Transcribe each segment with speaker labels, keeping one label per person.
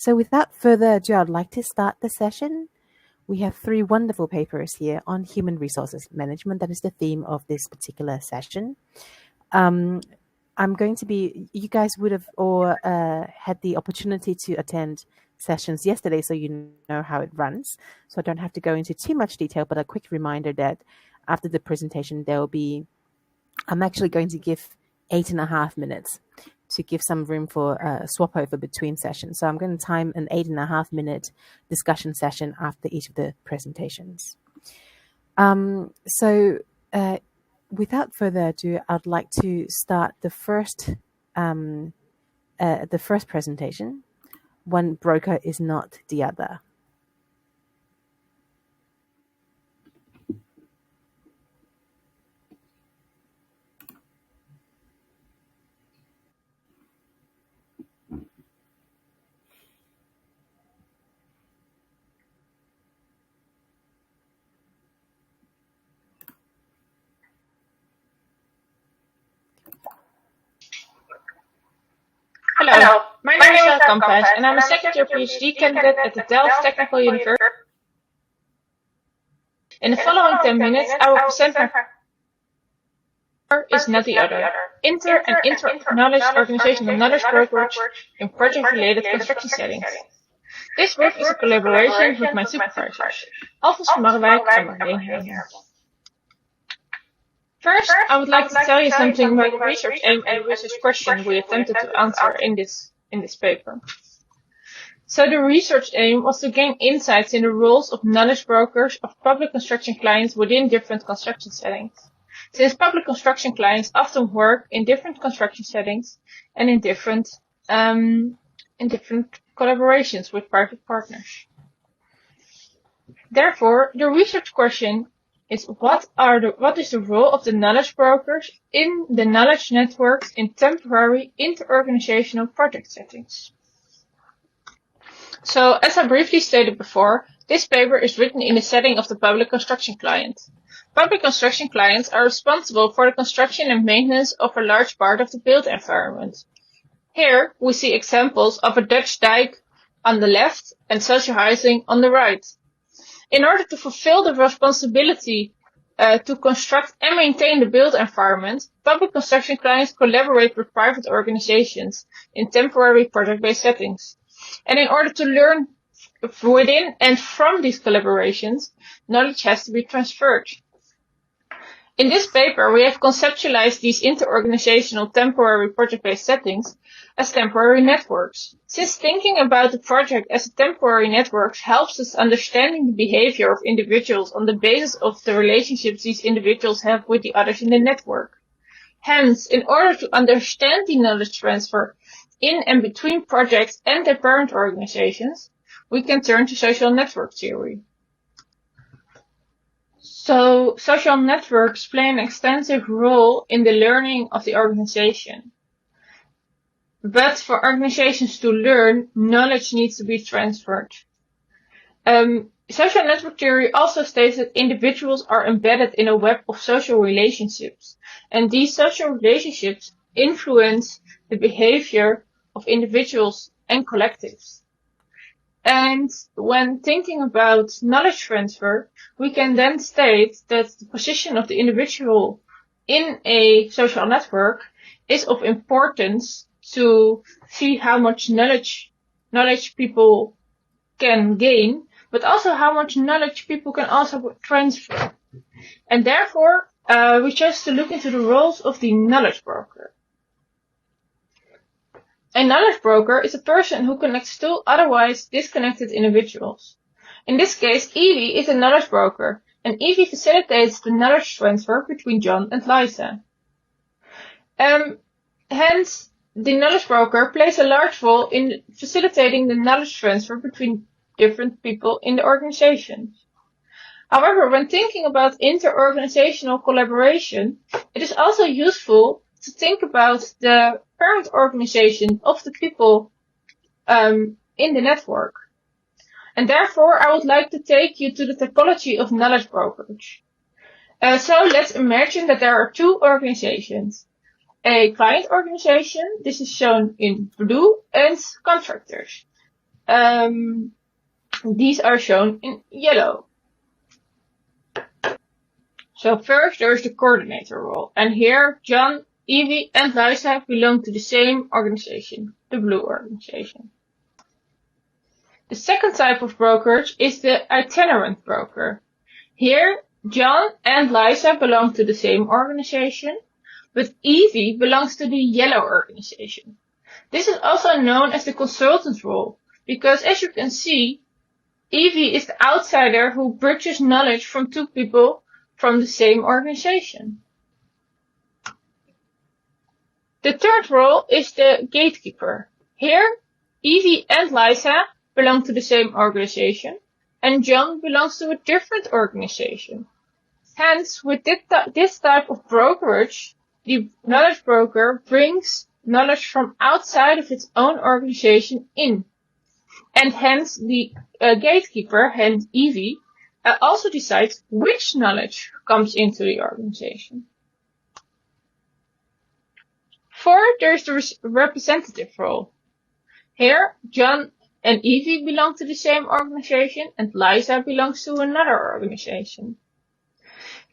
Speaker 1: So without further ado, I'd like to start the session. We have 3 wonderful papers here on human resources management. That is the theme of this particular session. I'm going to be, you guys would have all had the opportunity to attend sessions yesterday, so you know how it runs. So I don't have to go into too much detail, but a quick reminder that after the presentation, there will be, I'm actually going to give 8.5 minutes to give some room for swap over between sessions. So I'm going to time an 8.5 minute discussion session after each of the presentations. Without further ado, I'd like to start the first presentation. One broker is not the other.
Speaker 2: Hello, my name is Kamphuis, and I'm a second-year PhD candidate at the Delft Technical University. In the following 10 minutes, I will present my is not the other. Inter- and Inter-Organisational knowledge brokerage in project-related construction settings. This work is a collaboration with my supervisors, Alfons from Marrewijk and Marleen. First, I would like to tell you something about the research aim and the research question we attempted to answer in this paper. So the research aim was to gain insights in the roles of knowledge brokers of public construction clients within different construction settings. Since public construction clients often work in different construction settings and in different collaborations with private partners. Therefore, the research question is what is the role of the knowledge brokers in the knowledge networks in temporary inter-organizational project settings? So, as I briefly stated before, this paper is written in the setting of the public construction client. Public construction clients are responsible for the construction and maintenance of a large part of the built environment. Here, we see examples of a Dutch dike on the left and social housing on the right. In order to fulfill the responsibility to construct and maintain the built environment, public construction clients collaborate with private organizations in temporary project-based settings. And in order to learn within and from these collaborations, knowledge has to be transferred. In this paper, we have conceptualized these inter-organizational temporary project-based settings as temporary networks. Since thinking about the project as a temporary network helps us understanding the behavior of individuals on the basis of the relationships these individuals have with the others in the network. Hence, in order to understand the knowledge transfer in and between projects and their parent organizations, we can turn to social network theory. So, social networks play an extensive role in the learning of the organization. But for organizations to learn, knowledge needs to be transferred. Social network theory also states that individuals are embedded in a web of social relationships, and these social relationships influence the behavior of individuals and collectives. And when thinking about knowledge transfer, we can then state that the position of the individual in a social network is of importance to see how much knowledge people can gain, but also how much knowledge people can also transfer. And therefore, we chose to look into the roles of the knowledge broker. A knowledge broker is a person who connects two otherwise disconnected individuals. In this case, Evie is a knowledge broker, and Evie facilitates the knowledge transfer between John and Liza. Hence, the knowledge broker plays a large role in facilitating the knowledge transfer between different people in the organization. However, when thinking about inter-organizational collaboration, it is also useful to think about the parent organization of the people in the network. And therefore, I would like to take you to the typology of knowledge brokerage. So let's imagine that there are two organizations. A client organization, this is shown in blue, and contractors. these are shown in yellow. So first there's the coordinator role, and here John, Evie and Liza belong to the same organization, the blue organization. The second type of brokerage is the itinerant broker. Here John and Liza belong to the same organization, but Evie belongs to the yellow organization. This is also known as the consultant role, because as you can see, Evie is the outsider who bridges knowledge from two people from the same organization. The third role is the gatekeeper. Here, Evie and Liza belong to the same organization, and John belongs to a different organization. Hence, with this type of brokerage, the knowledge broker brings knowledge from outside of its own organization in. And hence, the gatekeeper, hence Evie, also decides which knowledge comes into the organization. Fourth, there's the representative role. Here, John and Evie belong to the same organization, and Liza belongs to another organization.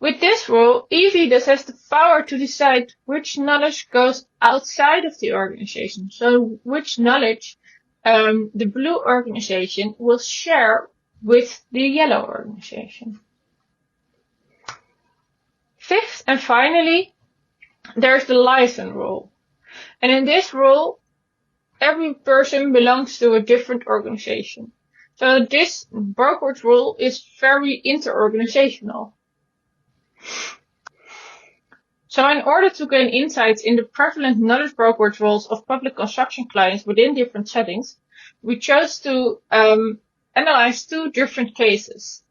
Speaker 2: With this role, Evie thus has the power to decide which knowledge goes outside of the organization, so which knowledge the blue organization will share with the yellow organization. Fifth and finally, there's the liaison role. And in this role, every person belongs to a different organization. So this brokerage role is very inter-organisational. So in order to gain insights in the prevalent knowledge brokerage roles of public construction clients within different settings, we chose to analyze two different cases.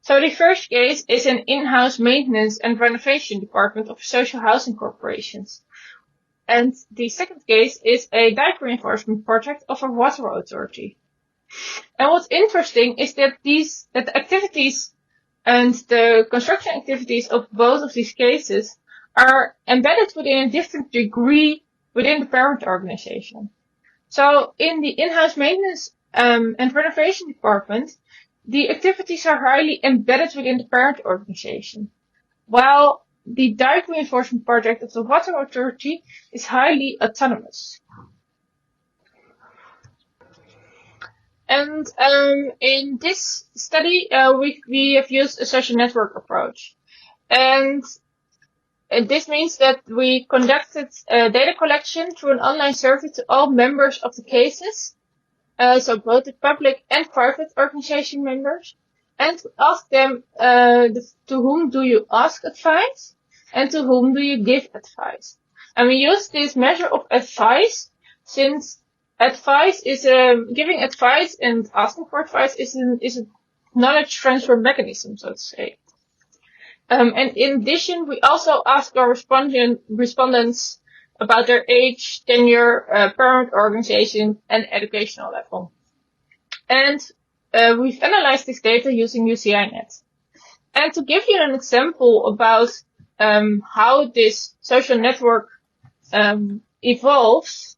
Speaker 2: So the first case is an in-house maintenance and renovation department of social housing corporations. And the second case is a dike reinforcement project of a water authority. And what's interesting is that the activities and the construction activities of both of these cases are embedded within a different degree within the parent organization. So in the in-house maintenance and renovation department, the activities are highly embedded within the parent organization, while the dike reinforcement project of the water authority is highly autonomous. And in this study, we have used a social network approach. And this means that we conducted data collection through an online survey to all members of the cases, so both the public and private organization members, and ask them to whom do you ask advice and to whom do you give advice. And we use this measure of advice since advice is giving advice and asking for advice is a knowledge transfer mechanism, so to say. And in addition, we also ask our respondents about their age, tenure, parent organization, and educational level. And we've analyzed this data using UCINet. And to give you an example about how this social network evolves,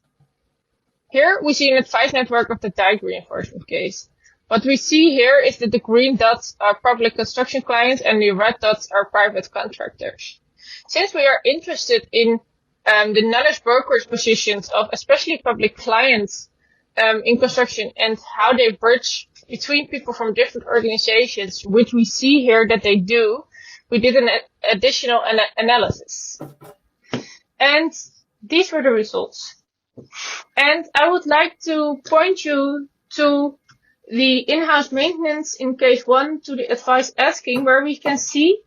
Speaker 2: here we see an advice network of the dike reinforcement case. What we see here is that the green dots are public construction clients and the red dots are private contractors. Since we are interested in the knowledge brokerage positions of especially public clients in construction and how they bridge between people from different organizations, which we see here that they do, we did an additional analysis. And these were the results. And I would like to point you to the in-house maintenance in case 1 to the advice asking, where we can see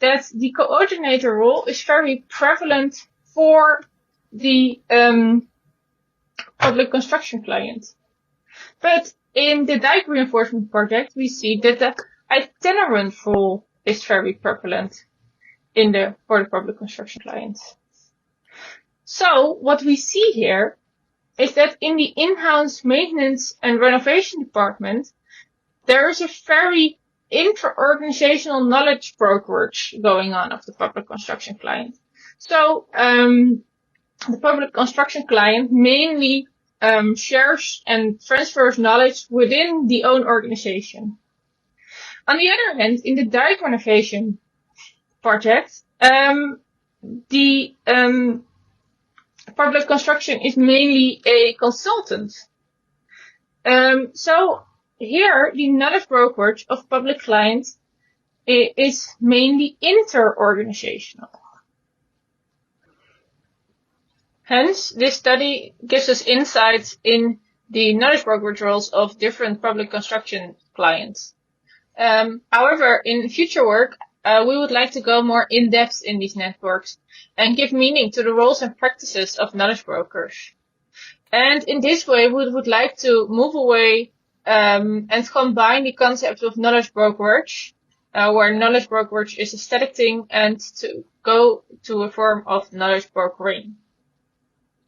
Speaker 2: that the coordinator role is very prevalent for the public construction client. But in the dike reinforcement project, we see that the itinerant role is very prevalent for the public construction clients. So what we see here is that in the in-house maintenance and renovation department, there is a very inter-organizational knowledge brokerage going on of the public construction client. So the public construction client mainly shares and transfers knowledge within the own organization. On the other hand, in the dike renovation project, the public construction is mainly a consultant. So here, the knowledge brokerage of public clients is mainly inter-organisational. Hence, this study gives us insights in the knowledge brokerage roles of different public construction clients. However, in future work, we would like to go more in-depth in these networks and give meaning to the roles and practices of knowledge brokers. And in this way, we would like to move away and combine the concept of knowledge brokerage, where knowledge brokerage is a static thing, and to go to a form of knowledge brokering.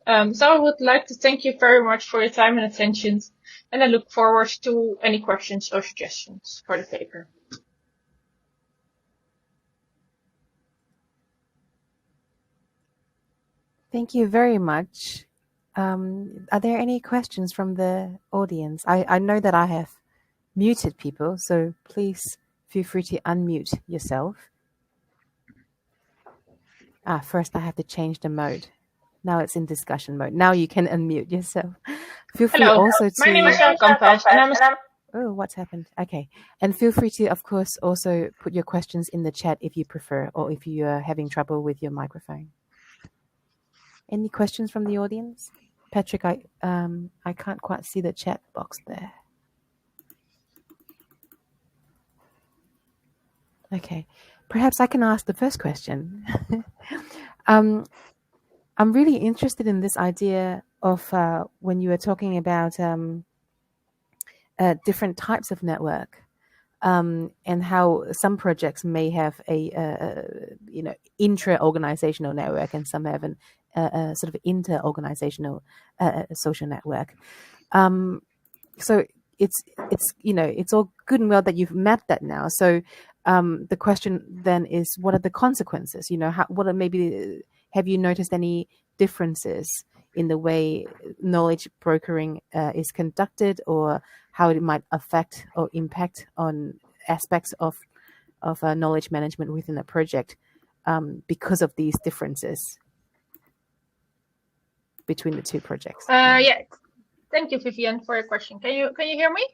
Speaker 2: So I would like to thank you very much for your time and attention, and I look forward to any questions or suggestions for the paper.
Speaker 1: Thank you very much. Are there any questions from the audience? I know that I have muted people, so please feel free to unmute yourself. First I have to change the mode. Now it's in discussion mode. Now you can unmute yourself. Feel free also to...
Speaker 2: My name is Kamphuis, and
Speaker 1: Oh, what's happened? Okay. And feel free to, of course, also put your questions in the chat if you prefer, or if you are having trouble with your microphone. Any questions from the audience? Patrick, I can't quite see the chat box there. Okay. Perhaps I can ask the first question. I'm really interested in this idea of when you were talking about different types of network, and how some projects may have a intra-organizational network, and some have a sort of inter-organizational social network. So it's all good and well that you've mapped that now. So the question then is, what are the consequences? Have you noticed any differences in the way knowledge brokering is conducted, or how it might affect or impact on aspects of knowledge management within a project because of these differences between the two projects?
Speaker 2: Yeah, thank you, Vivien, for your question. Can you hear me?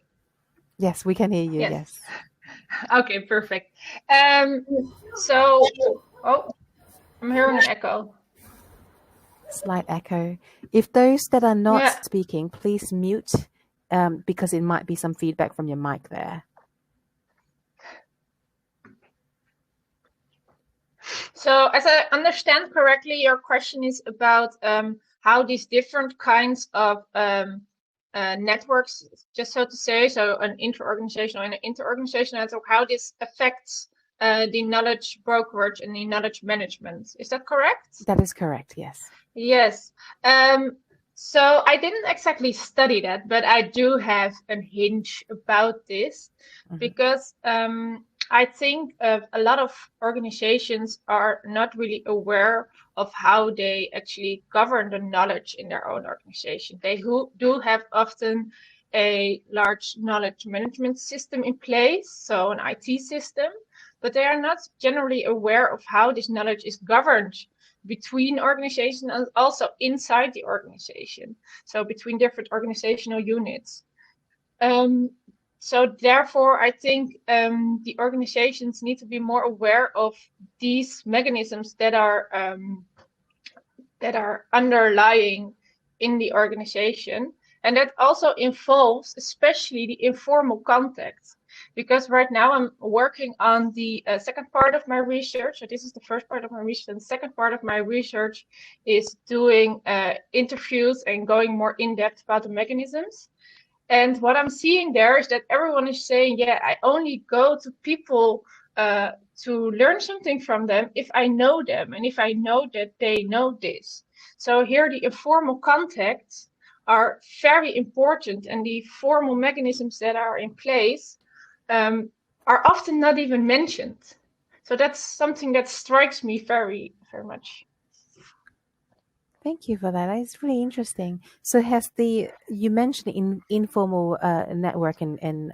Speaker 1: Yes, we can hear you. Yes.
Speaker 2: Okay, perfect. I'm hearing an echo.
Speaker 1: Slight echo. If those that are not speaking, please mute, because it might be some feedback from your mic there.
Speaker 2: So, as I understand correctly, your question is about how these different kinds of networks, just so to say, so an inter-organizational and an inter-organizational network, how this affects the knowledge brokerage and the knowledge management. Is that correct?
Speaker 1: That is correct, yes.
Speaker 2: Yes. So I didn't exactly study that, but I do have a hinge about this, because I think a lot of organizations are not really aware of how they actually govern the knowledge in their own organization. They do have often a large knowledge management system in place, so an IT system, but they are not generally aware of how this knowledge is governed between organizations and also inside the organization, so between different organizational units. So therefore, I think the organizations need to be more aware of these mechanisms that are underlying in the organization, and that also involves especially the informal contact. Because right now I'm working on the second part of my research. So this is the first part of my research, and the second part of my research is doing interviews and going more in depth about the mechanisms. And what I'm seeing there is that everyone is saying, yeah, I only go to people to learn something from them if I know them and if I know that they know this. So here the informal contacts are very important, and the formal mechanisms that are in place are often not even mentioned. So that's something that strikes me very, very much.
Speaker 1: Thank you for that. It's really interesting. So you mentioned informal network and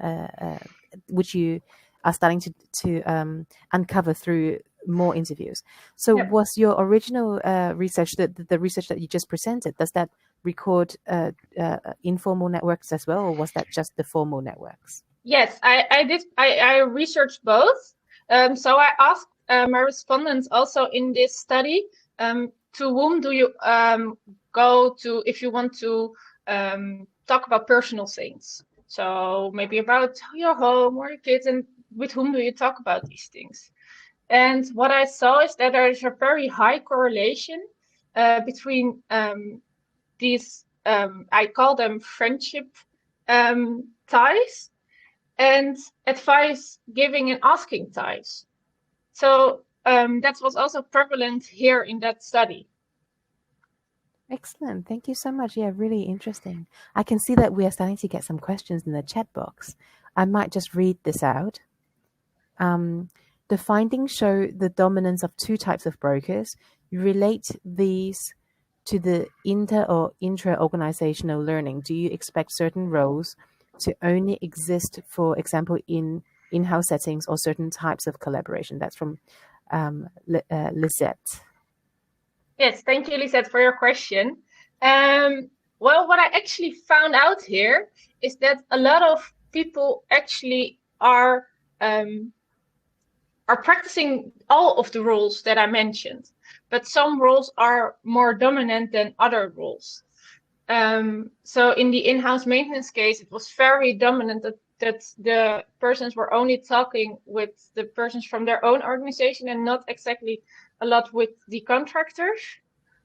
Speaker 1: which you are starting to uncover through more interviews. So was your original research, the research that you just presented, does that record informal networks as well, or was that just the formal networks?
Speaker 2: Yes, I did. I researched both. So I asked my respondents also in this study, to whom do you go to if you want to talk about personal things? So maybe about your home or your kids, and with whom do you talk about these things? And what I saw is that there is a very high correlation between these, I call them friendship ties, and advice giving and asking ties. So that was also prevalent here in that study.
Speaker 1: Excellent. Thank you so much. Yeah, really interesting. I can see that we are starting to get some questions in the chat box. I might just read this out. The findings show the dominance of two types of brokers. You relate these to the inter or intra-organizational learning. Do you expect certain roles to only exist, for example, in-house settings or certain types of collaboration? That's from Lisette.
Speaker 2: Yes, thank you, Lisette, for your question. Well, what I actually found out here is that a lot of people actually are practicing all of the rules that I mentioned, but some rules are more dominant than other rules. So in the in-house maintenance case, it was very dominant that the persons were only talking with the persons from their own organization and not exactly a lot with the contractors.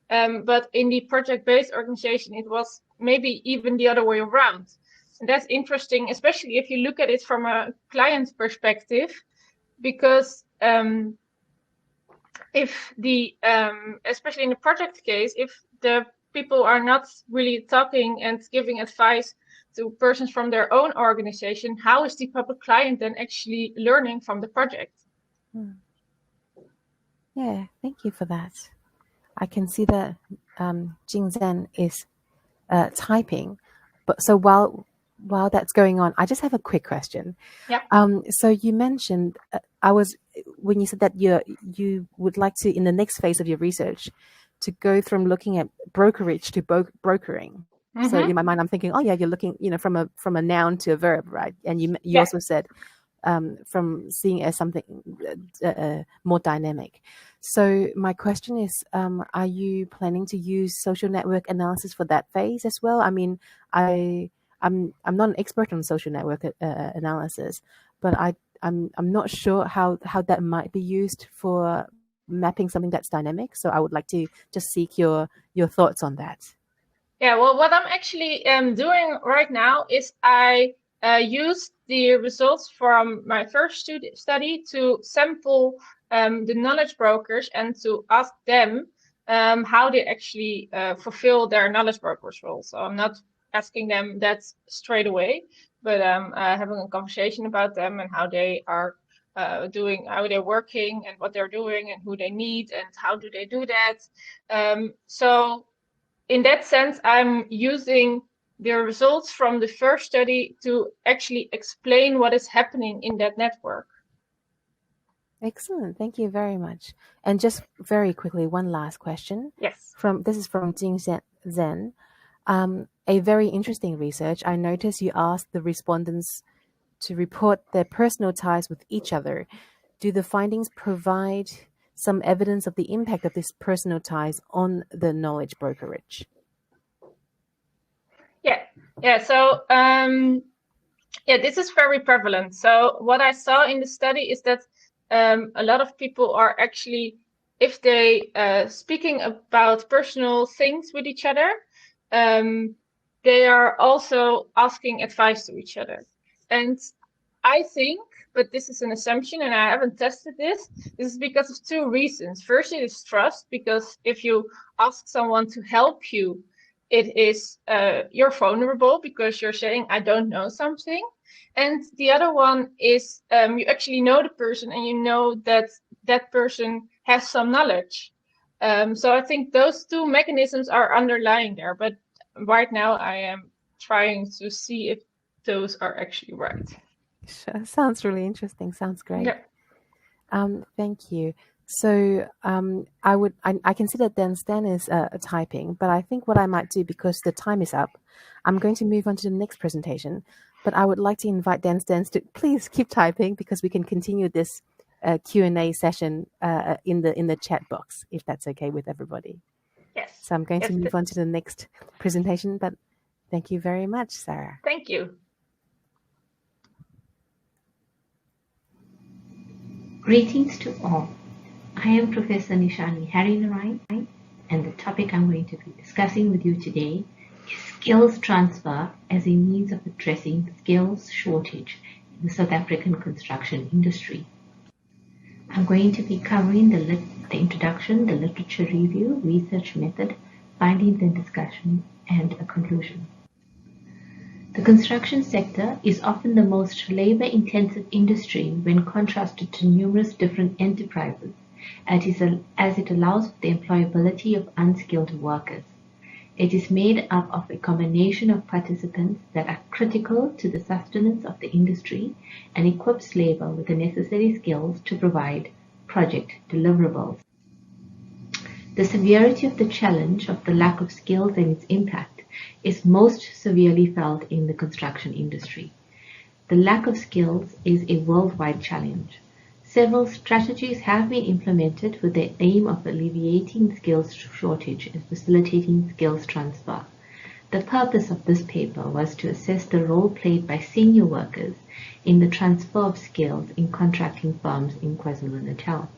Speaker 2: But in the project-based organization, it was maybe even the other way around. And that's interesting, especially if you look at it from a client perspective, because if the, especially in the project case, if the people are not really talking and giving advice to persons from their own organization, how is the public client then actually learning from the project?
Speaker 1: Yeah, thank you for that. I can see that Qinzhen is typing, but so while that's going on, I just have a quick question.
Speaker 2: Yeah.
Speaker 1: So you mentioned when you said that you would like to, in the next phase of your research, to go from looking at brokerage to brokering. Mm-hmm. So in my mind, I'm thinking, oh yeah, you're looking, from a noun to a verb, right? And you also said from seeing as something more dynamic. So my question is, are you planning to use social network analysis for that phase as well? I mean, I'm not an expert on social network analysis, but I'm not sure how that might be used for mapping something that's dynamic. So I would like to just seek your thoughts on that.
Speaker 2: Yeah, well, what I'm actually doing right now is I use the results from my first study to sample the knowledge brokers and to ask them how they actually fulfill their knowledge brokers role. So I'm not asking them that straight away, but having a conversation about them and how they are doing, how they're working and what they're doing and who they need and how do they do that. So in that sense, I'm using the results from the first study to actually explain what is happening in that network.
Speaker 1: Excellent. Thank you very much. And just very quickly, one last question.
Speaker 2: Yes.
Speaker 1: This is from Qinzhen. A very interesting research. I noticed you asked the respondents to report their personal ties with each other. Do the findings provide some evidence of the impact of these personal ties on the knowledge brokerage?
Speaker 2: Yeah. So this is very prevalent. So what I saw in the study is that a lot of people are actually, if they speaking about personal things with each other, they are also asking advice to each other. And I think, but this is an assumption and I haven't tested this is because of two reasons. First, it is trust, because if you ask someone to help you, it is you're vulnerable because you're saying, I don't know something. And the other one is you actually know the person and you know that that person has some knowledge. So I think those two mechanisms are underlying there, but right now I am trying to see if those are actually right.
Speaker 1: Sure. Sounds really interesting. Sounds great.
Speaker 2: Yeah.
Speaker 1: Thank you. So I consider Dan is typing, but I think what I might do, because the time is up, I'm going to move on to the next presentation. But I would like to invite Dan to please keep typing, because we can continue this Q&A session in the chat box, if that's okay with everybody.
Speaker 2: Yes.
Speaker 1: So I'm going to move on to the next presentation, but thank you very much, Sarah.
Speaker 2: Thank you.
Speaker 3: Greetings to all. I am Professor Nishani Harinarain, and the topic I'm going to be discussing with you today is skills transfer as a means of addressing skills shortage in the South African construction industry. I'm going to be covering the introduction, the literature review, research method, findings and discussion, and a conclusion. The construction sector is often the most labor-intensive industry when contrasted to numerous different enterprises, as it allows for the employability of unskilled workers. It is made up of a combination of participants that are critical to the sustenance of the industry and equips labor with the necessary skills to provide project deliverables. The severity of the challenge of the lack of skills and its impact is most severely felt in the construction industry. The lack of skills is a worldwide challenge. Several strategies have been implemented with the aim of alleviating skills shortage and facilitating skills transfer. The purpose of this paper was to assess the role played by senior workers in the transfer of skills in contracting firms in KwaZulu-Natal.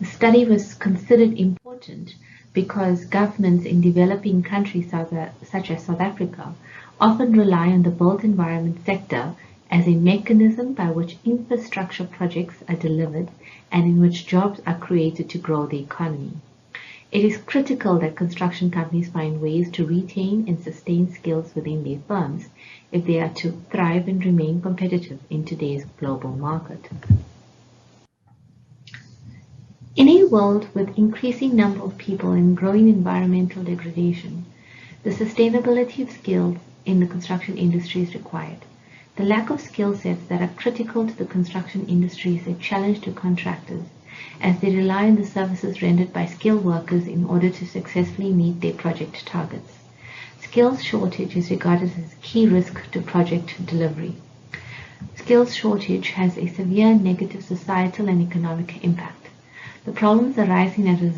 Speaker 3: The study was considered important because governments in developing countries such as South Africa often rely on the built environment sector as a mechanism by which infrastructure projects are delivered and in which jobs are created to grow the economy. It is critical that construction companies find ways to retain and sustain skills within their firms if they are to thrive and remain competitive in today's global market. In a world with increasing number of people and growing environmental degradation, the sustainability of skills in the construction industry is required. The lack of skill sets that are critical to the construction industry is a challenge to contractors, as they rely on the services rendered by skilled workers in order to successfully meet their project targets. Skills shortage is regarded as a key risk to project delivery. Skills shortage has a severe negative societal and economic impact. The problems arising as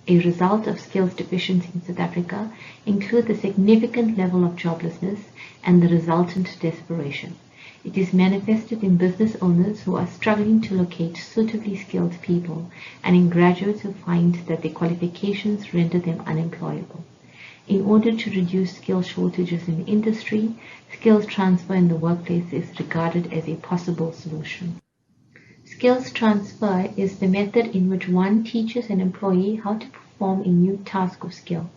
Speaker 3: a result of skills deficiency in South Africa include the significant level of joblessness and the resultant desperation. It is manifested in business owners who are struggling to locate suitably skilled people and in graduates who find that their qualifications render them unemployable. In order to reduce skill shortages in the industry, skills transfer in the workplace is regarded as a possible solution. Skills transfer is the method in which one teaches an employee how to perform a new task of skill.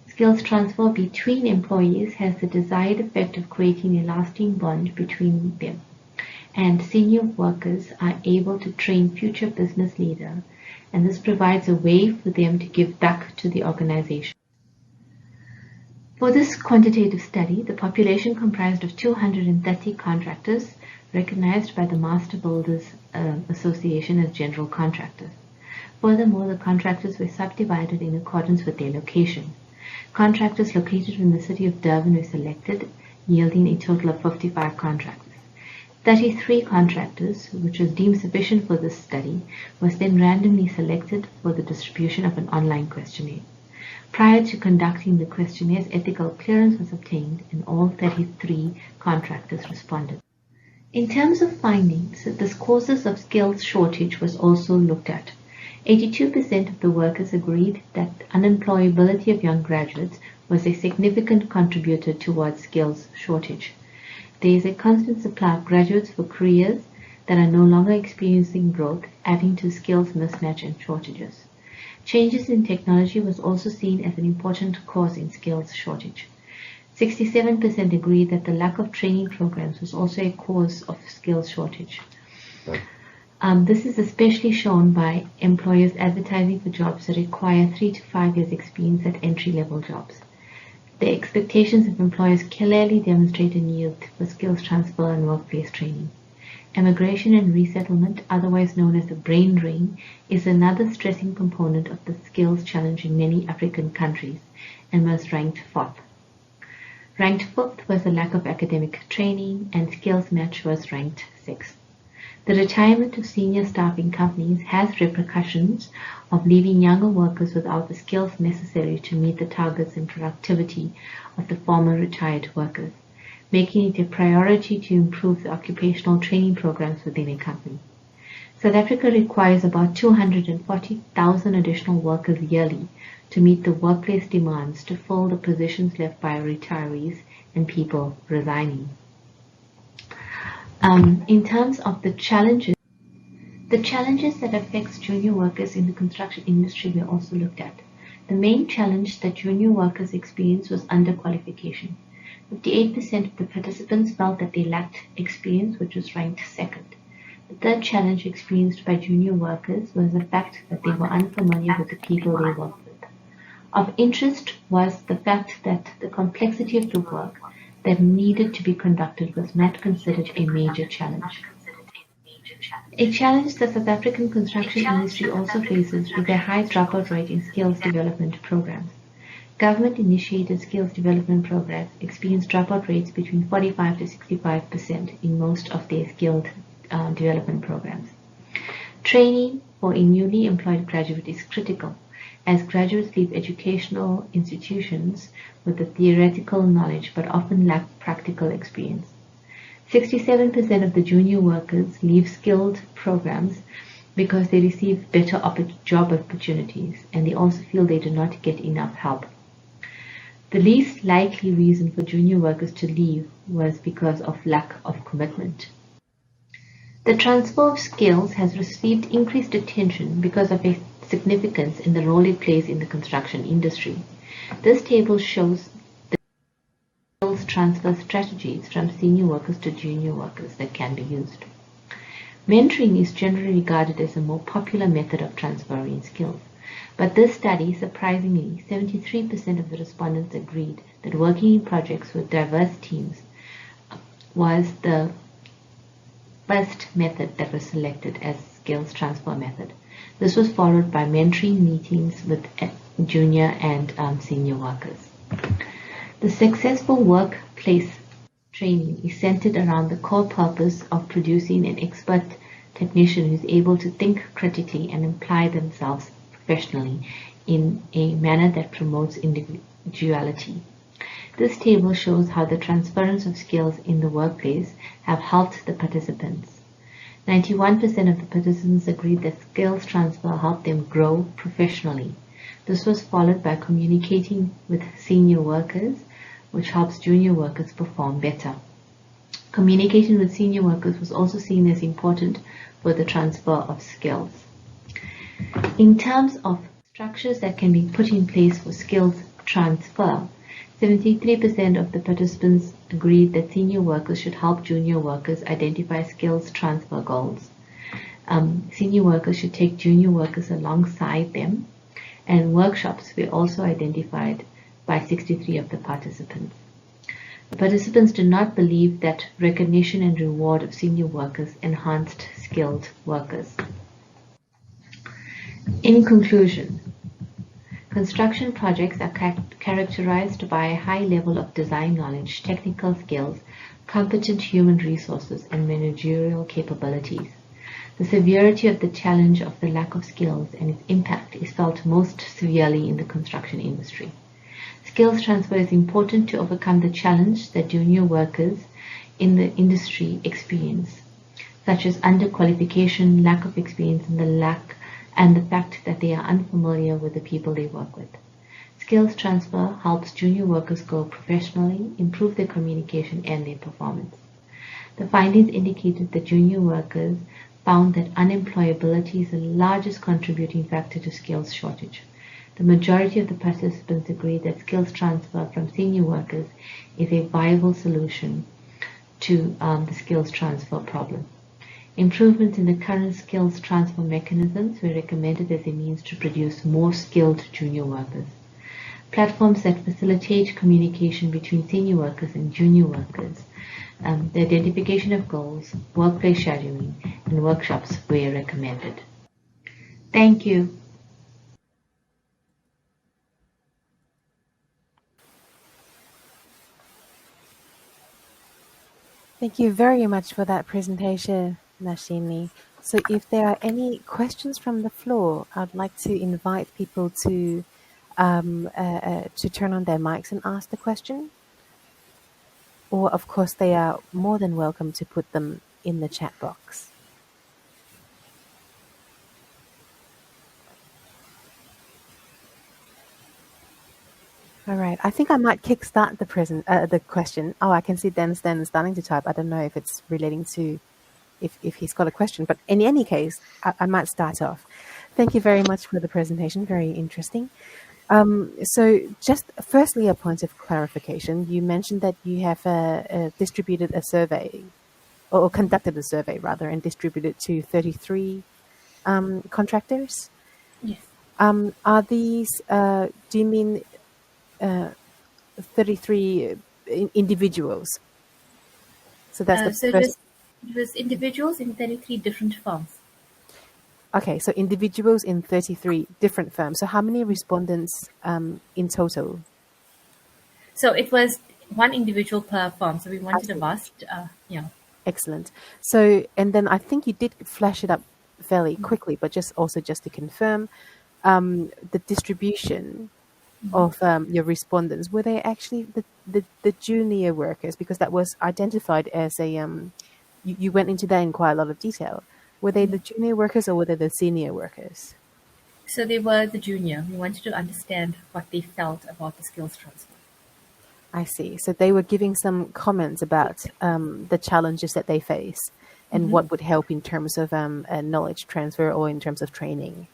Speaker 3: Skills transfer between employees has the desired effect of creating a lasting bond between them, and senior workers are able to train future business leaders, and this provides a way for them to give back to the organization. For this quantitative study, the population comprised of 230 contractors recognized by the Master Builders Association as general contractors. Furthermore, the contractors were subdivided in accordance with their location. Contractors located in the city of Durban were selected, yielding a total of 55 contractors. 33 contractors, which was deemed sufficient for this study, was then randomly selected for the distribution of an online questionnaire. Prior to conducting the questionnaires, ethical clearance was obtained and all 33 contractors responded. In terms of findings, the causes of skills shortage was also looked at. 82% of the workers agreed that unemployability of young graduates was a significant contributor towards skills shortage. There is a constant supply of graduates for careers that are no longer experiencing growth, adding to skills mismatch and shortages. Changes in technology was also seen as an important cause in skills shortage. 67% agreed that the lack of training programs was also a cause of skills shortage. This is especially shown by employers advertising for jobs that require 3 to 5 years experience at entry-level jobs. The expectations of employers clearly demonstrate a need for skills transfer and workplace training. Immigration and resettlement, otherwise known as the brain drain, is another stressing component of the skills challenge in many African countries and was ranked 4th. Ranked 5th was the lack of academic training, and skills match was ranked 6th. The retirement of senior staff in companies has repercussions of leaving younger workers without the skills necessary to meet the targets and productivity of the former retired workers, making it a priority to improve the occupational training programs within a company. South Africa requires about 240,000 additional workers yearly to meet the workplace demands to fill the positions left by retirees and people resigning. In terms of the challenges that affects junior workers in the construction industry were also looked at. The main challenge that junior workers experienced was underqualification. 58% of the participants felt that they lacked experience, which was ranked 2nd. The third challenge experienced by junior workers was the fact that they were unfamiliar with the people they worked with. Of interest was the fact that the complexity of the work that needed to be conducted was not considered a major challenge. A challenge the South African construction industry also faces is a high dropout rate in skills development programs. Government-initiated skills development programs experience dropout rates between 45 to 65% in most of their skilled development programs. Training for a newly employed graduate is critical, as graduates leave educational institutions with the theoretical knowledge but often lack practical experience. 67% of the junior workers leave skilled programs because they receive better job opportunities, and they also feel they do not get enough help. The least likely reason for junior workers to leave was because of lack of commitment. The transfer of skills has received increased attention because of its significance in the role it plays in the construction industry. This table shows the skills transfer strategies from senior workers to junior workers that can be used. Mentoring is generally regarded as a more popular method of transferring skills, but this study, surprisingly, 73% of the respondents agreed that working in projects with diverse teams was the first method that was selected as skills transfer method. This was followed by mentoring meetings with junior and senior workers. The successful workplace training is centered around the core purpose of producing an expert technician who is able to think critically and apply themselves professionally in a manner that promotes individuality. This table shows how the transference of skills in the workplace have helped the participants. 91% of the participants agreed that skills transfer helped them grow professionally. This was followed by communicating with senior workers, which helps junior workers perform better. Communication with senior workers was also seen as important for the transfer of skills. In terms of structures that can be put in place for skills transfer, 73% of the participants agreed that senior workers should help junior workers identify skills transfer goals. Senior workers should take junior workers alongside them, and workshops were also identified by 63% of the participants. The participants did not believe that recognition and reward of senior workers enhanced skilled workers. In conclusion, construction projects are characterized by a high level of design knowledge, technical skills, competent human resources, and managerial capabilities. The severity of the challenge of the lack of skills and its impact is felt most severely in the construction industry. Skills transfer is important to overcome the challenge that junior workers in the industry experience, such as underqualification, lack of experience, and the fact that they are unfamiliar with the people they work with. Skills transfer helps junior workers grow professionally, improve their communication and their performance. The findings indicated that junior workers found that unemployability is the largest contributing factor to skills shortage. The majority of the participants agreed that skills transfer from senior workers is a viable solution to the skills transfer problem. Improvements in the current skills transfer mechanisms were recommended as a means to produce more skilled junior workers. Platforms that facilitate communication between senior workers and junior workers, the identification of goals, workplace shadowing, and workshops were recommended. Thank you.
Speaker 1: Thank you very much for that presentation, Nishani. So if there are any questions from the floor, I'd like to invite people to turn on their mics and ask the question. Or, of course, they are more than welcome to put them in the chat box. All right. I think I might kickstart the question. Oh, I can see Dan Stan starting to type. I don't know if it's relating to if he's got a question, but in any case, I might start off. Thank you very much for the presentation. Very interesting. So just firstly, a point of clarification. You mentioned that you have distributed a survey or conducted a survey rather and distributed to 33 contractors.
Speaker 4: Yes.
Speaker 1: Are these, do you mean 33 individuals? So that's the first.
Speaker 4: It was individuals in 33 different firms.
Speaker 1: Okay, so individuals in 33 different firms. So how many respondents in total?
Speaker 4: So it was one individual per firm. So we wanted a vast, yeah.
Speaker 1: Excellent. So, and then I think you did flash it up fairly quickly, but just to confirm, the distribution of your respondents, were they actually the junior workers? Because that was identified as a, you went into that in quite a lot of detail. Were they the junior workers or were they the senior workers?
Speaker 4: So they were the junior. We wanted to understand what they felt about the skills transfer.
Speaker 1: I see. So they were giving some comments about the challenges that they face and what would help in terms of knowledge transfer or in terms of training.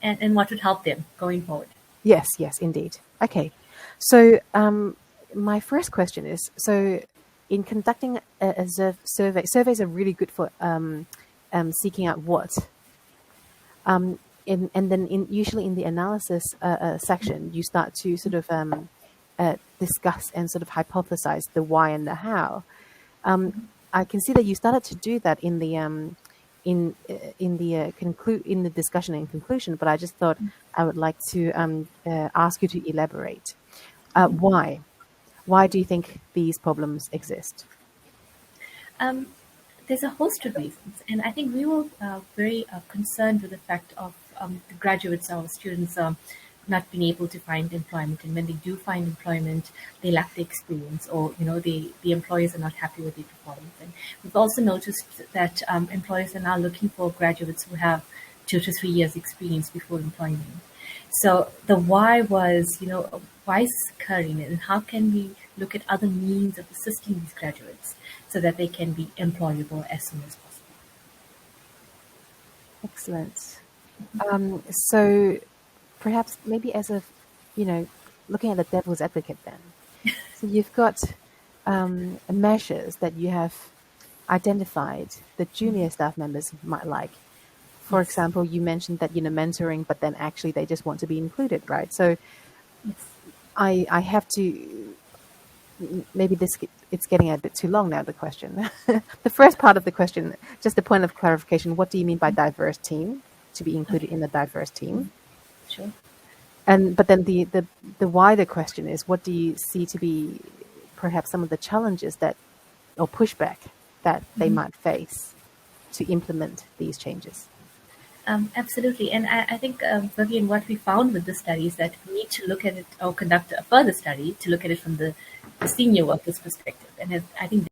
Speaker 4: And what would help them going forward.
Speaker 1: Yes, indeed. Okay. So my first question is, so in conducting a survey, surveys are really good for seeking out what. And then usually in the analysis section, you start to sort of discuss and sort of hypothesize the why and the how. I can see that you started to do that in the discussion and conclusion, but I just thought I would like to ask you to elaborate. Why? Why do you think these problems exist?
Speaker 4: There's a host of reasons, and I think we were very concerned with the fact of the graduates, our students, not being able to find employment, and when they do find employment, they lack the experience, or the employers are not happy with their performance. And we've also noticed that employers are now looking for graduates who have 2 to 3 years experience before employment. So the why was, why is this occurring, and how can we look at other means of assisting these graduates so that they can be employable as soon as possible.
Speaker 1: Excellent. So perhaps maybe as a, looking at the devil's advocate then. So you've got measures that you have identified that junior staff members might like. For example, you mentioned that, mentoring, but then actually they just want to be included, right? So I have to, maybe it's getting a bit too long now, the question. The first part of the question, just a point of clarification, what do you mean by diverse team, to be included in a diverse team?
Speaker 4: Sure.
Speaker 1: But then the wider question is, what do you see to be perhaps some of the challenges or pushback that they might face to implement these changes?
Speaker 4: Absolutely. And I think, Vivien, what we found with the study is that we need to look at it or conduct a further study to look at it from the senior workers' perspective. And I think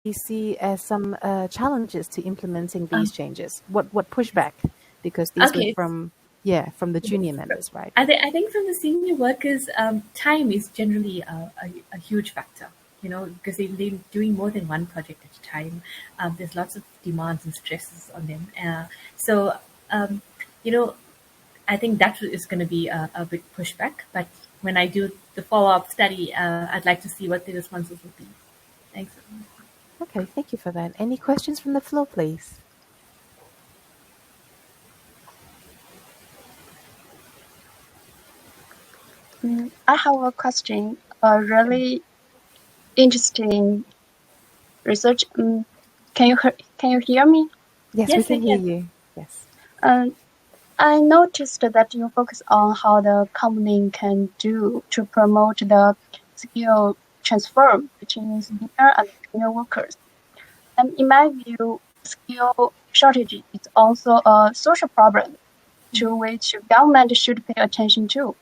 Speaker 1: you see some challenges to implementing these changes. What pushback? Because these were from the junior members, right?
Speaker 4: I think from the senior workers, time is generally a huge factor. Because they're doing more than one project at a time. There's lots of demands and stresses on them. So I think that is going to be a big pushback. But when I do the follow-up study, I'd like to see what the responses will be. Thanks.
Speaker 1: Okay, thank you for that. Any questions from the floor, please?
Speaker 5: I have a question. A really interesting research. Can you hear me?
Speaker 1: Yes,
Speaker 4: Yes,
Speaker 1: we can
Speaker 4: we
Speaker 1: hear
Speaker 4: can.
Speaker 1: you. Yes.
Speaker 5: I noticed that you focus on how the company can do to promote the skill transfer between senior and junior workers. And in my view, skill shortage is also a social problem to which government should pay attention to.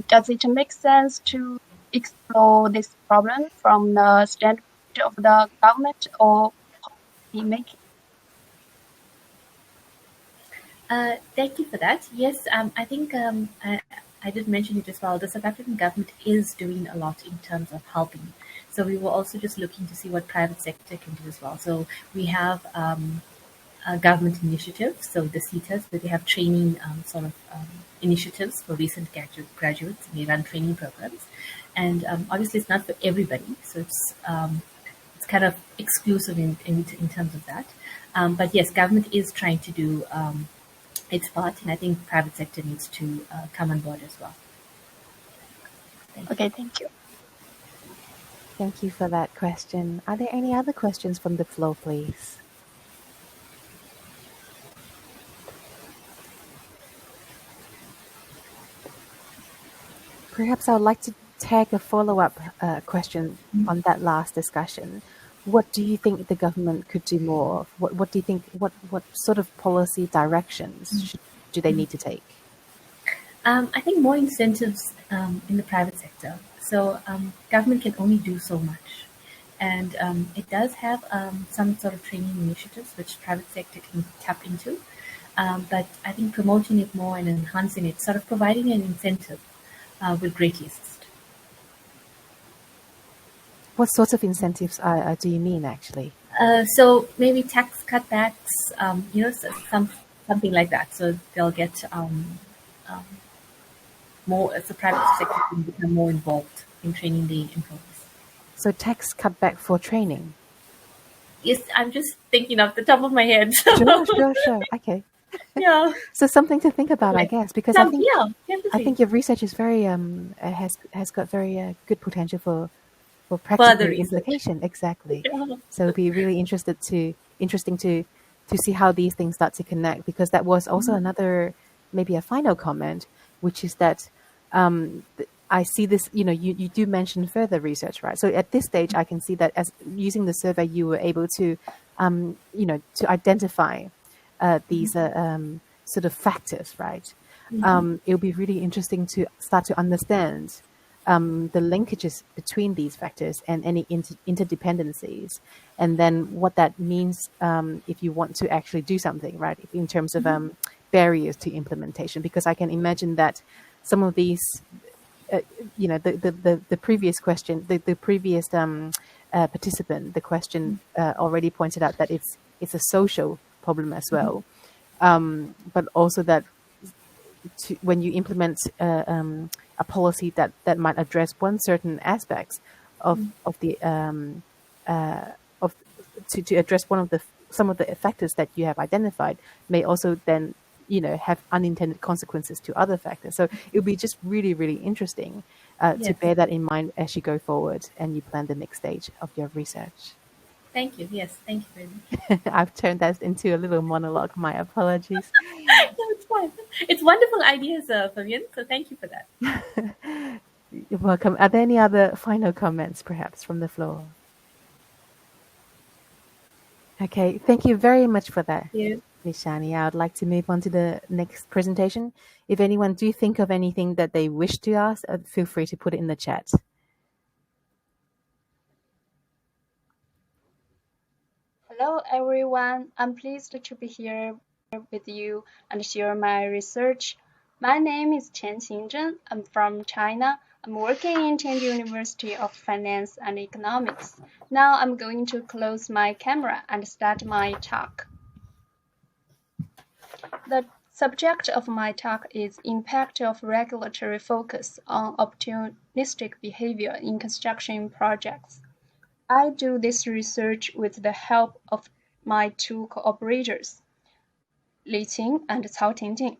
Speaker 5: Does it make sense to explore this problem from the standpoint of the government or policy making?
Speaker 4: Thank you for that. Yes, I think I did mention it as well. The South African government is doing a lot in terms of helping. So we were also just looking to see what private sector can do as well. So we have government initiatives, so the CETAs, where they have training initiatives for recent graduates, and they run training programs. And obviously, it's not for everybody, so it's kind of exclusive in terms of that. But yes, government is trying to do its part, and I think private sector needs to come on board as well.
Speaker 5: Okay, thank you.
Speaker 1: Thank you for that question. Are there any other questions from the floor, please? Perhaps I would like to tag a follow-up question on that last discussion. What do you think the government could do more? What do you think? What sort of policy directions do they need to take?
Speaker 4: I think more incentives in the private sector. So government can only do so much. And it does have some sort of training initiatives which private sector can tap into. But I think promoting it more and enhancing it, sort of providing an incentive will greatly assist.
Speaker 1: What sorts of incentives do you mean, actually?
Speaker 4: So maybe tax cutbacks, something like that. So they'll get more, as the private sector can become more involved in training the employees.
Speaker 1: So tax cutback for training?
Speaker 4: Yes, I'm just thinking off the top of my head.
Speaker 1: Sure. Okay.
Speaker 4: Yeah.
Speaker 1: So something to think about, I guess, because I think your research is very has got very good potential for practical implication. Exactly.
Speaker 4: Yeah.
Speaker 1: So it'd be really interesting to see how these things start to connect, because that was also another, maybe a final comment, which is that I see this, you do mention further research, right? So at this stage, I can see that as using the survey, you were able to, to identify these sort of factors, right? It'll be really interesting to start to understand the linkages between these factors and any interdependencies, and then what that means if you want to actually do something, right? In terms of barriers to implementation, because I can imagine that some of these, the previous question, the previous participant, the question already pointed out that it's a social problem as well, but also that when you implement a policy that might address one certain aspects of the to address some of the factors that you have identified, may also then have unintended consequences to other factors. So it would be just really, really interesting to bear that in mind as you go forward and you plan the next stage of your research.
Speaker 4: Thank you. Yes, thank you very much.
Speaker 1: I've turned that into a little monologue. My apologies.
Speaker 4: No, it's fine. It's wonderful ideas, Vivien. So thank you for that.
Speaker 1: You're welcome. Are there any other final comments, perhaps, from the floor? Okay, thank you very much for that, Nishani. I would like to move on to the next presentation. If anyone do think of anything that they wish to ask, feel free to put it in the chat.
Speaker 5: Hello, everyone. I'm pleased to be here with you and share my research. My name is Qinzhen. I'm from China. I'm working in Chengdu University of Finance and Economics. Now I'm going to close my camera and start my talk. The subject of my talk is impact of regulatory focus on opportunistic behavior in construction projects. I do this research with the help of my two co-operators, Li Qing and Tingting.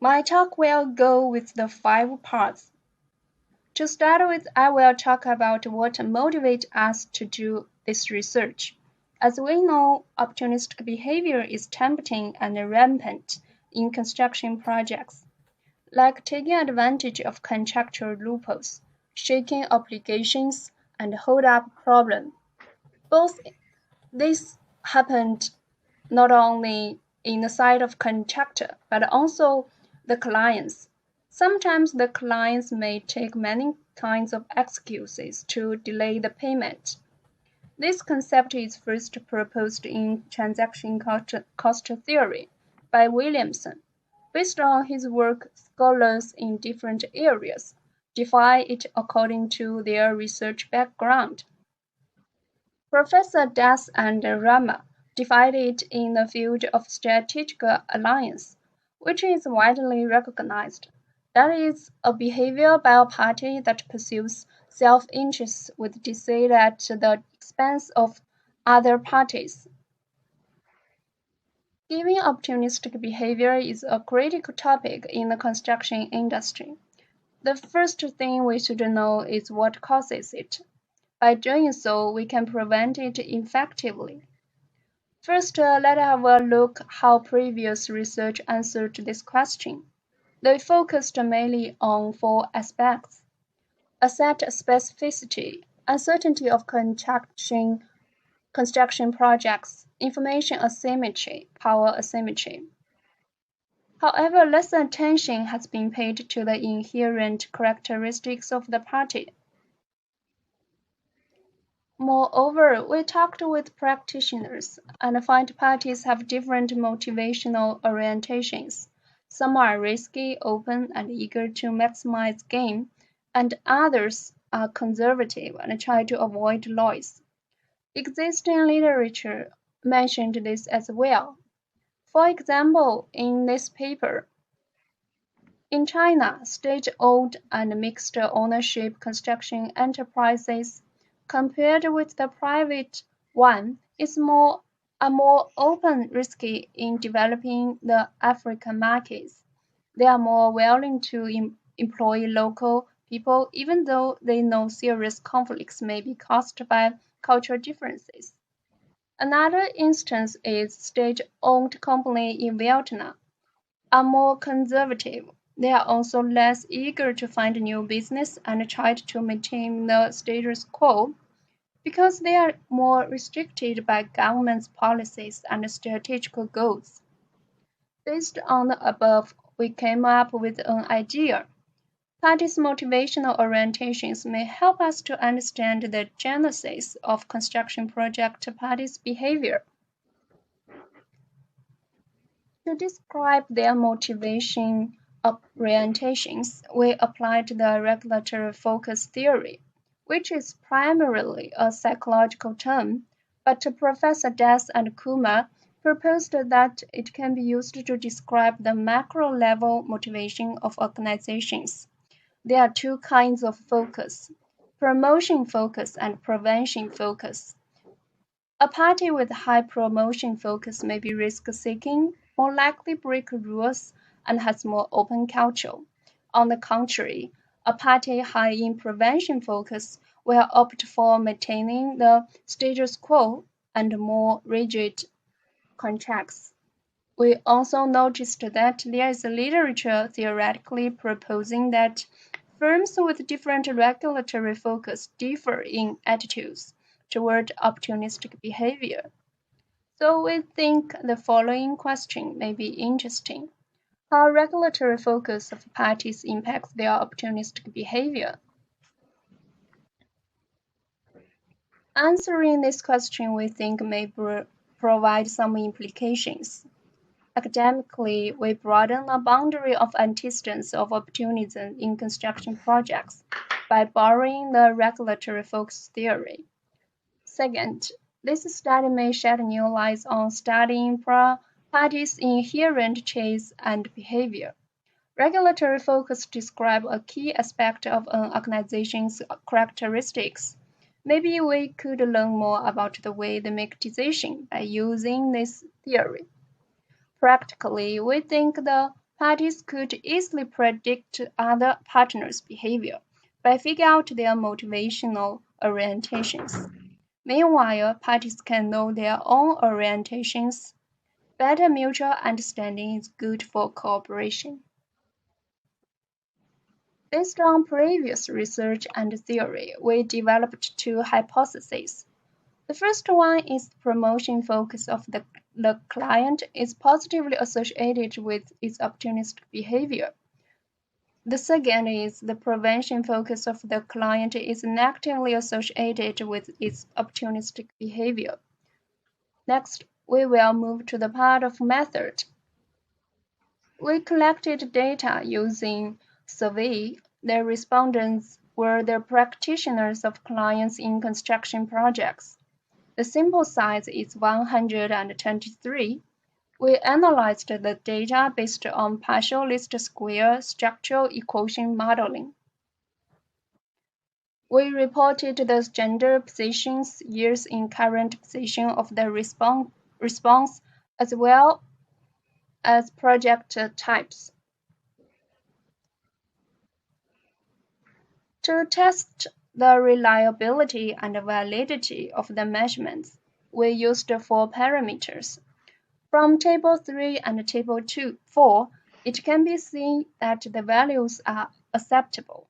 Speaker 5: My talk will go with the 5 parts. To start with, I will talk about what motivates us to do this research. As we know, opportunistic behavior is tempting and rampant in construction projects, like taking advantage of contractual loopholes, shaking obligations, and hold-up problems. Both this happened not only in the side of contractor, but also the clients. Sometimes the clients may take many kinds of excuses to delay the payment. This concept is first proposed in transaction cost theory by Williamson. Based on his work, scholars in different areas define it according to their research background. Professor Das and Rama define it in the field of strategic alliance, which is widely recognized. That is a behavior by a party that pursues self-interest with deceit at the expense of other parties. Given opportunistic behavior is a critical topic in the construction industry, the first thing we should know is what causes it. By doing so, we can prevent it effectively. First, let's have a look how previous research answered this question. They focused mainly on 4 aspects: asset specificity, uncertainty of construction projects, information asymmetry, power asymmetry. However, less attention has been paid to the inherent characteristics of the party. Moreover, we talked with practitioners and find parties have different motivational orientations. Some are risky, open, and eager to maximize gain, and others are conservative and try to avoid loss. Existing literature mentioned this as well. For example, in this paper, in China, state-owned and mixed ownership construction enterprises, compared with the private one, are more open risky in developing the African markets. They are more willing to employ local people even though they know serious conflicts may be caused by cultural differences. Another instance is state-owned company in Vietnam are more conservative. They are also less eager to find new business and try to maintain the status quo because they are more restricted by government's policies and strategic goals. Based on the above, we came up with an idea. Parties' motivational orientations may help us to understand the genesis of construction project parties' behavior. To describe their motivation orientations, we applied the regulatory focus theory, which is primarily a psychological term, but Professor Das and Kumar proposed that it can be used to describe the macro-level motivation of organizations. There are 2 kinds of focus: promotion focus and prevention focus. A party with high promotion focus may be risk-seeking, more likely break rules, and has more open culture. On the contrary, a party high in prevention focus will opt for maintaining the status quo and more rigid contracts. We also noticed that there is literature theoretically proposing that firms with different regulatory focus differ in attitudes toward opportunistic behavior. So we think the following question may be interesting. How regulatory focus of parties impacts their opportunistic behavior? Answering this question we think may provide some implications. Academically, we broaden the boundary of antecedents of opportunism in construction projects by borrowing the regulatory focus theory. Second, this study may shed new light on studying parties' inherent traits and behavior. Regulatory focus describes a key aspect of an organization's characteristics. Maybe we could learn more about the way they make decisions by using this theory. Practically, we think the parties could easily predict other partners' behavior by figuring out their motivational orientations. Meanwhile, parties can know their own orientations. Better mutual understanding is good for cooperation. Based on previous research and theory, we developed two hypotheses. The first one is the promotion focus of the client is positively associated with its opportunistic behavior. The second is the prevention focus of the client is negatively associated with its opportunistic behavior. Next, we will move to the part of method. We collected data using survey. The respondents were the practitioners of clients in construction projects. The sample size is 123. We analyzed the data based on partial least square structural equation modeling. We reported the gender positions, years in current position of the response, as well as project types. To test the reliability and validity of the measurements, we used 4 parameters. From Table 3 and Table 4, it can be seen that the values are acceptable.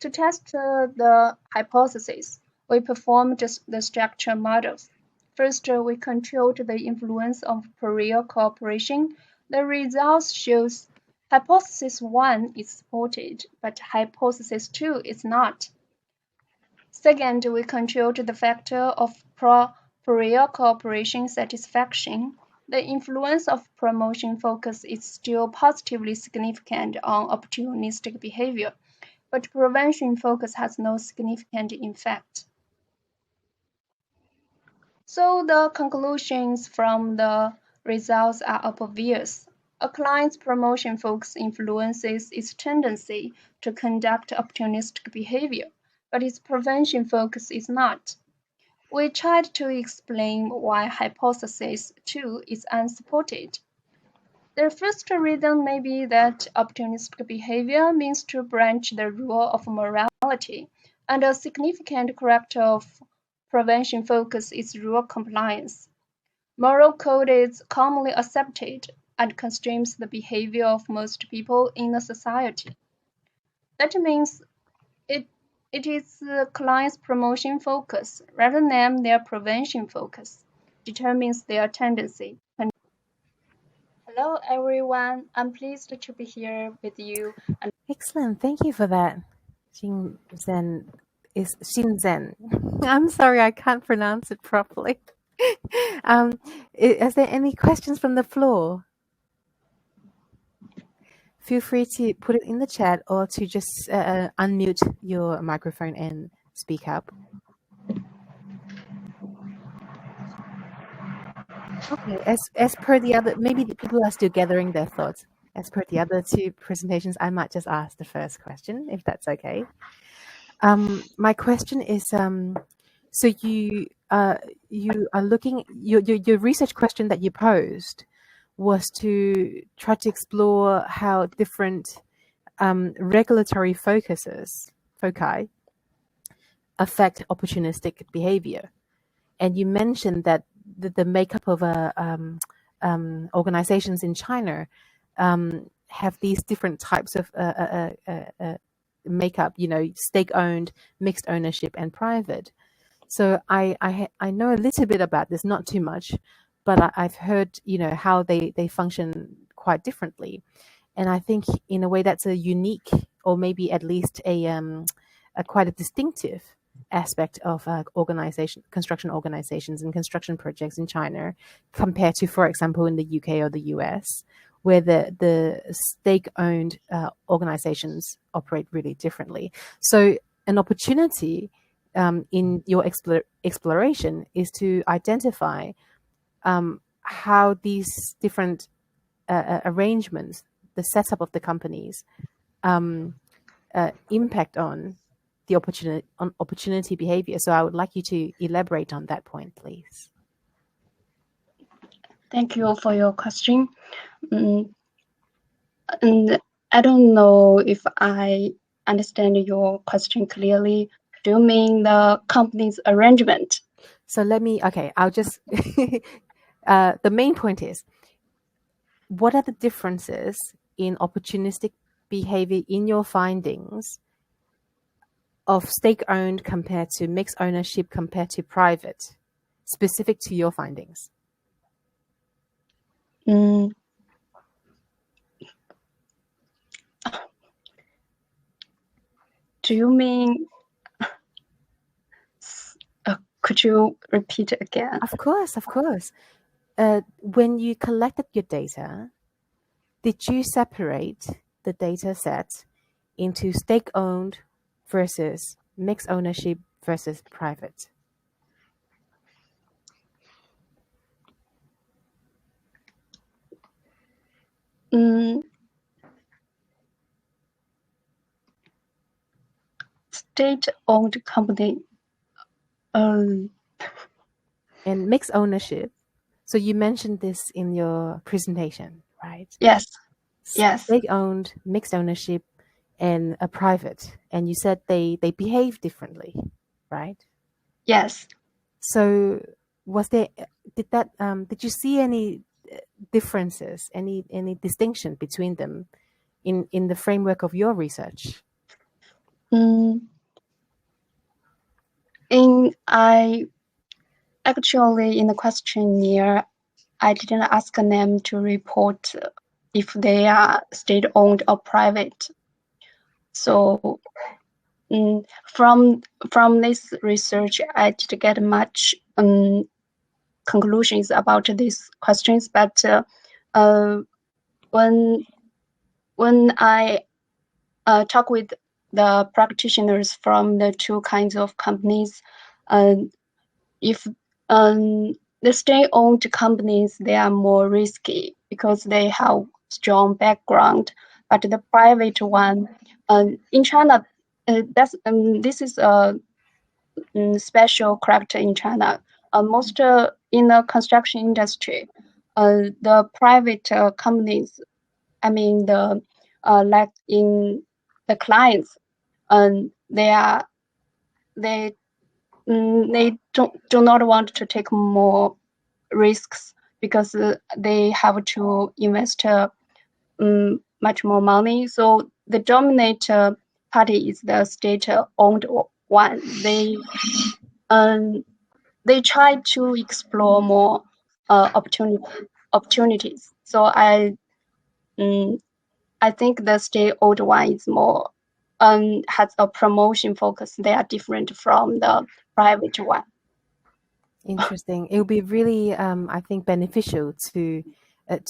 Speaker 5: To test the hypothesis, we performed the structure models. First, we controlled the influence of prior cooperation. The results shows hypothesis 1 is supported, but hypothesis 2 is not. Second, we controlled the factor of prior cooperation satisfaction. The influence of promotion focus is still positively significant on opportunistic behavior, but prevention focus has no significant effect. So the conclusions from the results are obvious. A client's promotion focus influences its tendency to conduct opportunistic behavior, but its prevention focus is not. We tried to explain why hypothesis 2 is unsupported. The first reason may be that opportunistic behavior means to branch the rule of morality, and a significant character of prevention focus is rule compliance. Moral code is commonly accepted and constrains the behavior of most people in a society. That means it is the client's promotion focus, rather than their prevention focus, determines their tendency. Hello, everyone. I'm pleased to be here with you.
Speaker 1: Excellent. Thank you for that. Qinzhen is Qinzhen. I'm sorry, I can't pronounce it properly. Is there any questions from the floor? Feel free to put it in the chat or to just unmute your microphone and speak up. Okay, as per the other, maybe the people are still gathering their thoughts. As per the other 2 presentations, I might just ask the first question, if that's okay. My question is, so you are looking, your research question that you posed was to try to explore how different regulatory foci affect opportunistic behavior. And you mentioned that the makeup of organizations in China have these different types of makeup, stake-owned, mixed ownership, and private. So I know a little bit about this, not too much, but I've heard, how they function quite differently. And I think in a way that's a unique, or maybe at least a quite a distinctive aspect of construction organizations and construction projects in China compared to, for example, in the UK or the US, where the stake-owned organizations operate really differently. So an opportunity in your exploration is to identify how these different arrangements, the setup of the companies, impact on the opportunity behavior. So I would like you to elaborate on that point, please.
Speaker 5: Thank you for your question. And I don't know if I understand your question clearly. Do you mean the company's arrangement?
Speaker 1: So I'll just, the main point is, what are the differences in opportunistic behavior in your findings of stake-owned compared to mixed ownership compared to private, specific to your findings?
Speaker 5: Mm. Do you mean, could you repeat again?
Speaker 1: Of course. When you collected your data, did you separate the data set into stake-owned versus mixed ownership versus private?
Speaker 5: State-owned company.
Speaker 1: And mixed ownership. So you mentioned this in your presentation, right?
Speaker 5: Yes.
Speaker 1: State-owned, mixed ownership, and a private. And you said they behave differently, right?
Speaker 5: Yes.
Speaker 1: So did you see any differences, any distinction between them in the framework of your research?
Speaker 5: Actually, in the questionnaire, I didn't ask them to report if they are state-owned or private. So from this research, I didn't get much conclusions about these questions. But when I talk with the practitioners from the two kinds of companies, if the state-owned companies, they are more risky because they have strong background, but the private one in China, this is a special character in China. Most in the construction industry, the private companies, I mean like in the clients, they do not want to take more risks because they have to invest much more money. So the dominant party is the state-owned one. They try to explore more opportunities. So I think the state-owned one is more has a promotion focus. They are different from the private one.
Speaker 1: Interesting. It would be really, I think, beneficial to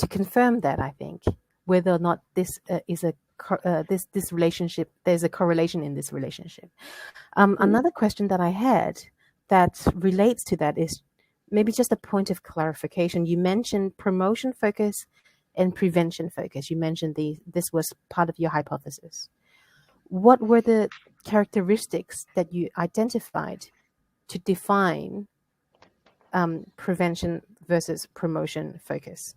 Speaker 1: confirm that. I think whether or not this is this relationship, there's a correlation in this relationship. Another question that I had that relates to that is maybe just a point of clarification. You mentioned promotion focus and prevention focus. You mentioned this was part of your hypothesis. What were the characteristics that you identified to define prevention versus promotion focus?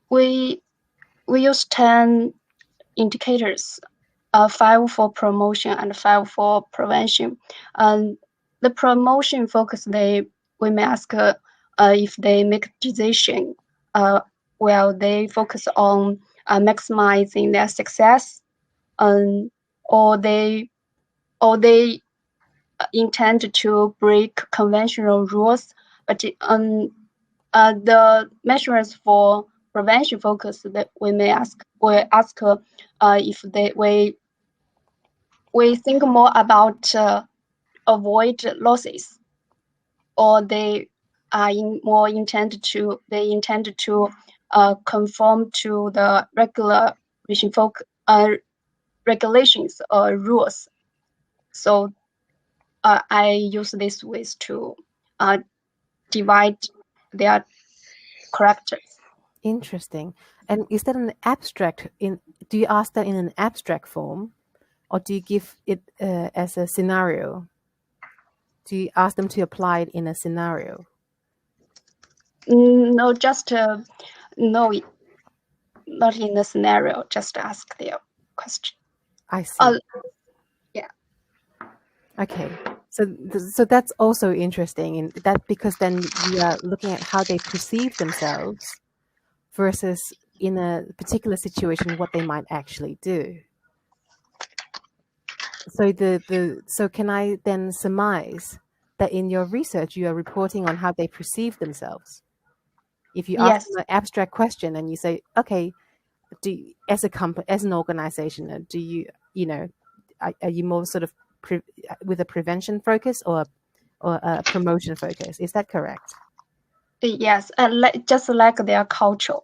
Speaker 5: We use 10 indicators, 5 for promotion and 5 for prevention. The promotion focus, we may ask if they make decision, they focus on maximizing their success, or they intend to break conventional rules. But the measures for prevention focus that we ask if we think more about avoid losses, or they are intend to conform to the regulations or rules. So I use this way to divide their characters.
Speaker 1: Interesting. And is that an abstract? Do you ask that in an abstract form, or do you give it as a scenario? Do you ask them to apply it in a scenario?
Speaker 5: No, just know it. not in the scenario, just ask their question.
Speaker 1: I see.
Speaker 5: Yeah.
Speaker 1: Okay. So that's also interesting in that, because then we are looking at how they perceive themselves versus in a particular situation what they might actually do. So so can I then surmise that in your research you are reporting on how they perceive themselves? If you ask them an abstract question and you say, okay, as an organization, do you are you more sort of with a prevention focus or a promotion focus? Is that correct?
Speaker 5: Yes, just like their culture.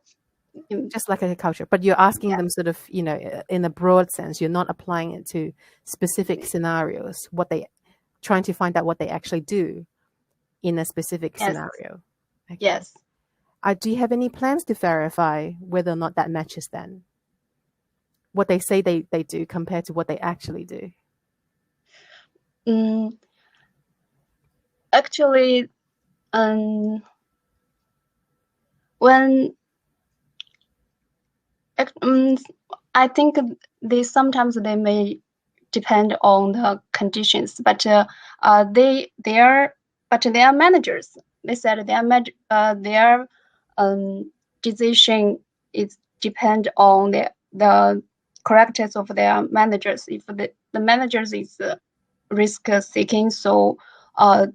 Speaker 1: Just like a culture, but you're asking them sort of, in a broad sense. You're not applying it to specific scenarios. Trying to find out what they actually do in a specific scenario. Okay.
Speaker 5: Yes.
Speaker 1: Do you have any plans to verify whether or not that matches then? What they say they do compared to what they actually do?
Speaker 5: Actually, when I think sometimes they may depend on the conditions, but they are managers. They said their decision is depend on the characters of their managers. If the managers is risk seeking, so the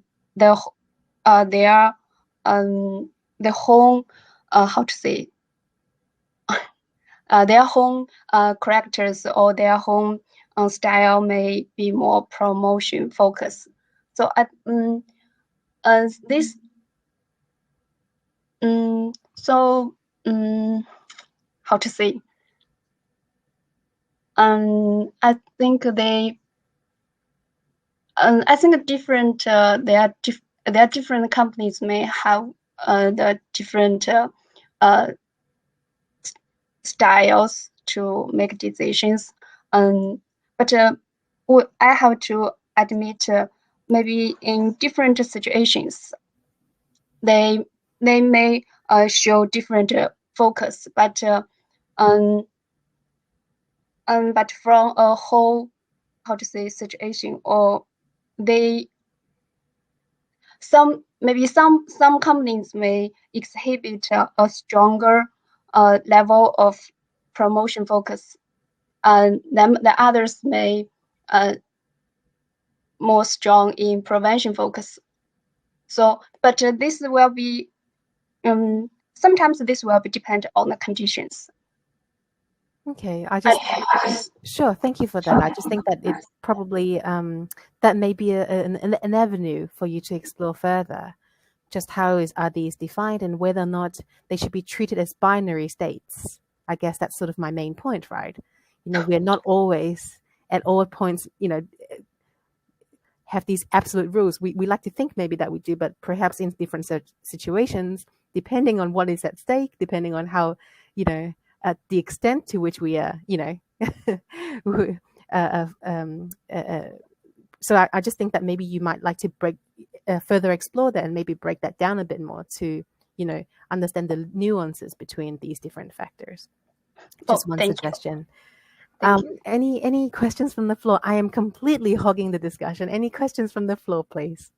Speaker 5: whole how to say their home characters or their home style may be more promotion focused. So this how to say I think different there are different companies may have the different styles to make decisions, but I have to admit maybe in different situations they may show different focus, but from a whole how to say situation, or some companies may exhibit a stronger level of promotion focus, and then the others may more strong in prevention focus. So, but this will be sometimes this will be depend on the conditions.
Speaker 1: Okay, sure. Thank you for that. I just think that it probably that may be an avenue for you to explore further. Just how are these defined, and whether or not they should be treated as binary states. I guess that's sort of my main point, right? We're not always at all points, have these absolute rules. We like to think maybe that we do, but perhaps in different situations, depending on what is at stake, depending on how, at the extent to which we are, so I just think that maybe you might like to further explore that and maybe break that down a bit more to, understand the nuances between these different factors. Just one suggestion. Any questions from the floor? I am completely hogging the discussion. Any questions from the floor, please?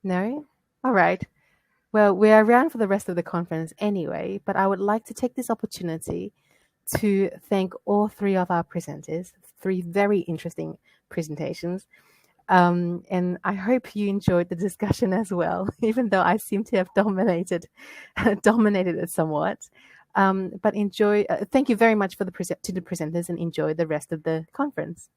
Speaker 1: No? All right. Well, we're around for the rest of the conference anyway, but I would like to take this opportunity to thank all three of our presenters, three very interesting presentations. And I hope you enjoyed the discussion as well, even though I seem to have dominated it somewhat. But enjoy. Thank you very much to the presenters, and enjoy the rest of the conference.